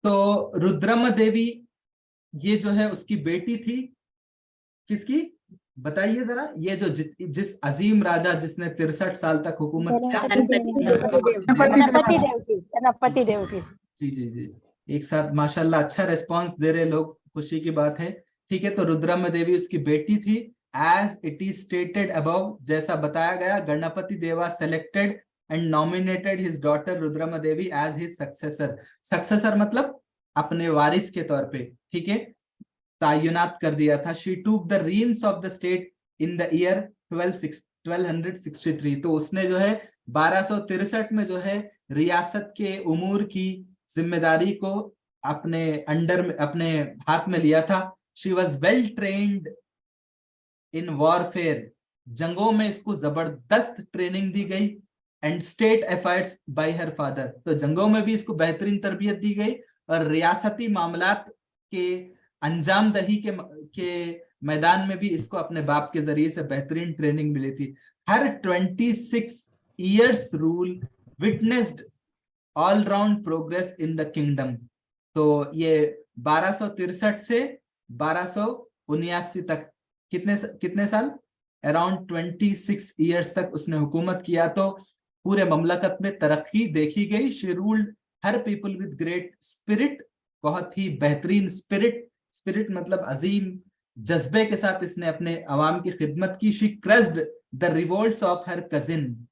तो रुद्रम देवी ये जो है उसकी बेटी थी, किसकी बताइए जरा, ये जो जिस अजीम राजा जिसने 63 साल तक हुकूमत किया, गणपति देव की। जी जी जी, एक साथ माशाल्लाह अच्छा रिस्पांस दे रहे लोग, खुशी की बात है। ठीक है, तो रुद्रम देवी उसकी बेटी थी। As it is stated above, जैसा बताया गया, Ganapati Deva selected and nominated his daughter Rudrama Devi as his successor. Successor मतलब अपने वारिस के तौर पे, ठीक है, तैनात कर दिया था। She took the reigns of the state in the year 1263। तो उसने जो है 1263 में जो है रियासत के उमूर की जिम्मेदारी को अपने अंडर में, अपने हाथ में लिया था। She was well trained in warfare, जंगों में इसको जबरदस्त ट्रेनिंग दी गई। And state efforts by her father, तो जंगों में भी इसको बेहतरीन तरबियत दी गई, और रियासती मामलात के अंजाम दही के मैदान में भी इसको अपने बाप के जरिए से बेहतरीन ट्रेनिंग मिली थी। हर 26 years rule witnessed all round progress in the kingdom. तो ये 1263 से 1279 तक कितने साल, अराउंड 26 years तक उसने हुकूमत किया। तो पूरे ममलकत में तरक्की देखी गई। She ruled her people with great spirit, बहुत ही बेहतरीन स्पिरिट मतलब अजीम जज्बे के साथ इसने अपने अवाम की खिदमत की। She crossed the revolts of her cousin,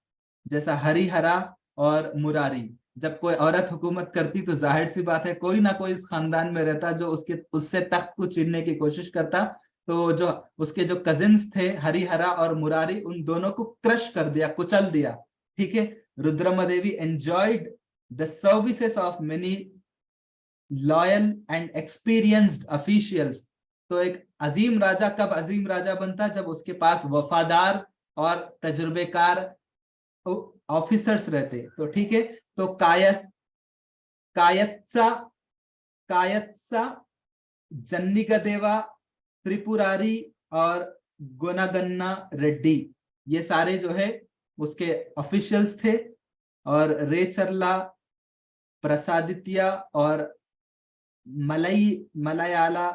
जैसा हरिहरा और मुरारी। जब कोई औरत हुकूमत करती तो जाहिर सी बात है कोई ना कोई इस खानदान में रहता जो उससे तख्त को छीनने की कोशिश करता। तो जो उसके जो कजिन्स थे हरिहरा और मुरारी, उन दोनों को क्रश कर दिया, कुचल दिया। ठीक है, Rudrama Devi enjoyed the services of many loyal and experienced officials. तो एक अजीम राजा कब अजीम राजा बनता, जब उसके पास वफादार और तजुर्बेकार ऑफिसर्स रहते। तो ठीक है, तो कायत्सा जन्निगदेवा त्रिपुरारी और गुनागन्ना रेड्डी, ये सारे जो है उसके ऑफिशियल्स थे। और रेचरला, प्रसादित्या और मलयाला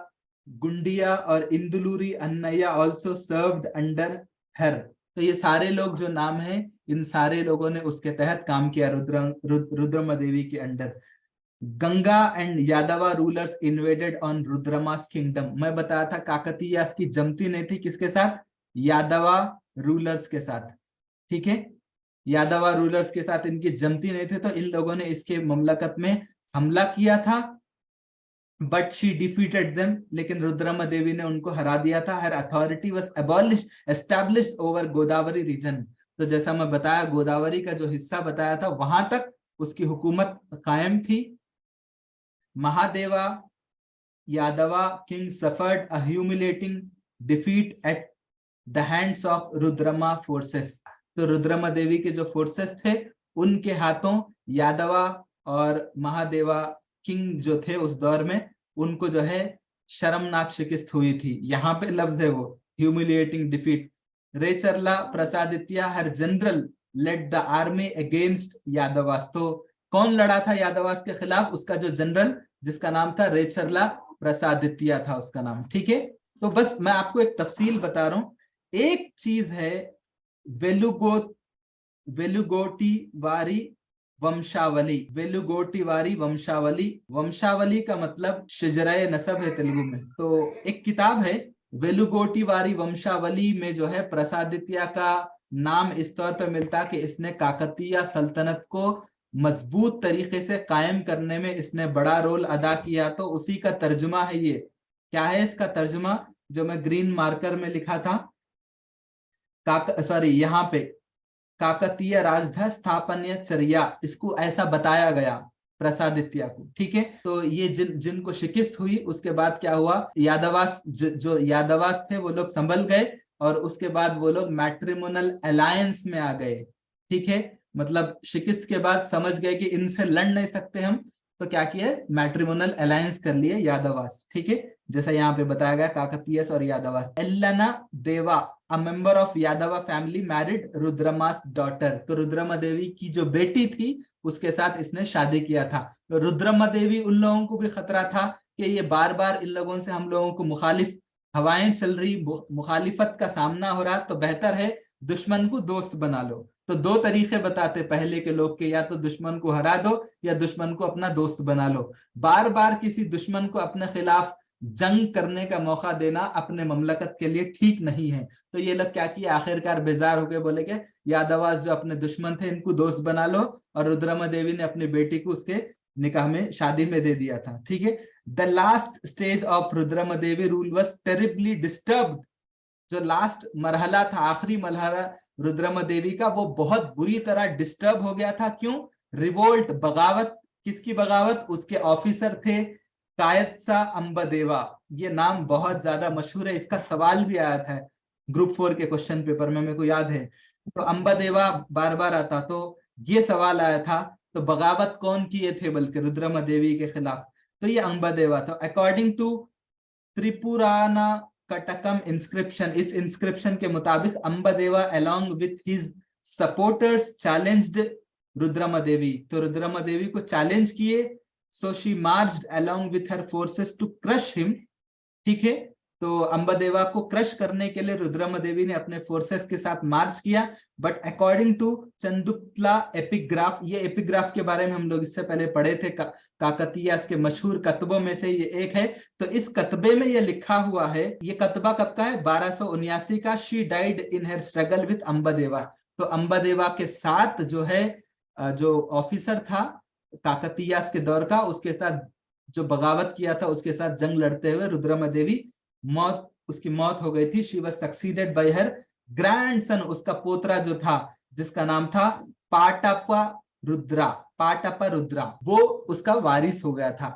गुंडिया और इंदुलूरी अन्नैया ऑल्सो सर्व्ड अंडर हर। तो ये सारे लोग जो नाम हैं, इन सारे लोगों ने उसके तहत काम किया रुद्रम देवी के अंडर। गंगा एंड यादवा रूलर्स इन्वेडेड ऑन रुद्रमास किंगडम। मैं बताया था काकतीयास की जमती नहीं थी, किसके साथ, यादवा रूलर्स के साथ। ठीक है, यादवा रूलर्स के साथ इनकी जमती नहीं थी, तो इन लोगों ने इसके ममलकत में हमला किया था। बट शी डिफीटेड देम, लेकिन रुद्रम देवी ने उनको हरा दिया था। Her authority was abolished established over Godavari region. तो जैसा मैं बताया, गोदावरी का जो हिस्सा बताया था वहां तक उसकी हुकूमत कायम थी। महादेवा यादवा king suffered a humiliating defeat at the hands of Rudrama forces. तो रुद्रमा देवी के जो फोर्सेस थे उनके हाथों यादवा और महादेवा किंग जो थे उस दौर में, उनको जो है शर्मनाक शिकस्त हुई थी। यहाँ पे लफ्ज है वो humiliating defeat. Recherla Prasaditya her general led the army against Yadavas. तो कौन लड़ा था यादवास के खिलाफ, उसका जो जनरल जिसका नाम था रेचरला प्रसादित्या था उसका नाम। ठीक है, तो बस मैं आपको एक तफसील बता रहा हूं। एक चीज है वेलुगोटीवारी वंशावली। वेलुगोटीवारी वंशावली, वंशावली का मतलब शजराए नसब है तेलुगु में। तो एक किताब है वेलुगोटीवारी वंशावली में जो है प्रसादित्या का नाम इस तौर पे मिलता कि इसने काकतीय सल्तनत को मजबूत तरीके से कायम करने में इसने बड़ा रोल अदा किया। तो उसी का तर्जुमा है ये। क्या है इसका तर्जुमा, जो मैं ग्रीन मार्कर में लिखा था, यहाँ पे काकतीय राजधा स्थापन्य चर्या, इसको ऐसा बताया गया प्रसादित्या को। ठीक है, तो ये जिनको शिकस्त हुई उसके बाद क्या हुआ, यादवास जो यादवास थे वो लोग संभल गए, और उसके बाद वो लोग मैट्रिमोनल अलायंस में आ गए। ठीक है, मतलब शिकस्त के बाद समझ गए कि इनसे लड़ नहीं सकते हम, तो क्या किया, मैट्रिमोनल अलायंस कर लिए यादवास, ठीक है, जैसा यहाँ पे बताया गया काकतीयस और यादवास। एल्लना देवा अ मेंबर ऑफ यादवा फैमिली मैरिड रुद्रमास डॉटर, तो रुद्रमा देवी की जो बेटी थी उसके साथ इसने शादी किया था। तो रुद्रमा देवी, उन लोगों को भी खतरा था कि ये बार बार इन लोगों से हम लोगों को मुखालिफ हवाएं चल रही, मुखालिफत का सामना हो रहा, तो बेहतर है दुश्मन को दोस्त बना लो। तो दो तरीके बताते पहले के लोग के, या तो दुश्मन को हरा दो या दुश्मन को अपना दोस्त बना लो। बार बार किसी दुश्मन को अपने खिलाफ जंग करने का मौका देना अपने ममलकत के लिए ठीक नहीं है। तो ये लोग क्या किया, आखिरकार बेजार हो गए, बोले कि यादवास जो अपने दुश्मन थे इनको दोस्त बना लो, और रुद्रमा देवी ने अपनी बेटी को उसके निकाह में, शादी में दे दिया था, ठीक है। The last stage of Rudrama Devi rule was terribly disturbed, जो लास्ट मरहला था, आखिरी मरहला रुद्रमा देवी का, वो बहुत बुरी तरह डिस्टर्ब हो गया था। क्यों, रिवोल्ट, बगावत, किसकी बगावत, उसके ऑफिसर थे कायत्सा अंबदेवा, ये नाम बहुत ज्यादा मशहूर है, इसका सवाल भी आया था ग्रुप 4 के क्वेश्चन पेपर में, मेरे को याद है। तो अंबदेवा बार बार आता, तो ये सवाल आया था, तो बगावत कौन किए थे बल्कि रुद्रमा देवी के खिलाफ, तो ये अंबदेवा। तो according to Tripurantakam inscription, इस इंस्क्रिप्शन के मुताबिक Ambadeva along with his supporters challenged Rudrama Devi, तो रुद्रमा देवी को चैलेंज किए। So she marched along with her forces to crush him, ठीक है। तो अंबदेवा को क्रश करने के लिए रुद्रमा देवी ने अपने फोर्सेस के साथ मार्च किया। बट अकॉर्डिंग टू चंदुक्ला एपिग्राफ, ये एपिग्राफ के बारे में हम लोग इससे पहले पढ़े थे, काकतीयास के मशहूर कतबों में से ये एक है। तो इस कतबे में ये लिखा हुआ है, ये कतबा कब का है, 1279 का। She died in her struggle with Ambadeva, तो अंबदेवा के साथ जो है, जो ऑफिसर था काकतीयास के दौर का, उसके साथ जो बगावत किया था, उसके साथ जंग लड़ते हुए रुद्रमा देवी उसकी मौत हो गई थी। She was succeeded by her grandson, उसका पोतरा जो था, जिसका नाम था पाटपा रुद्रा, वो उसका वारिस हो गया था।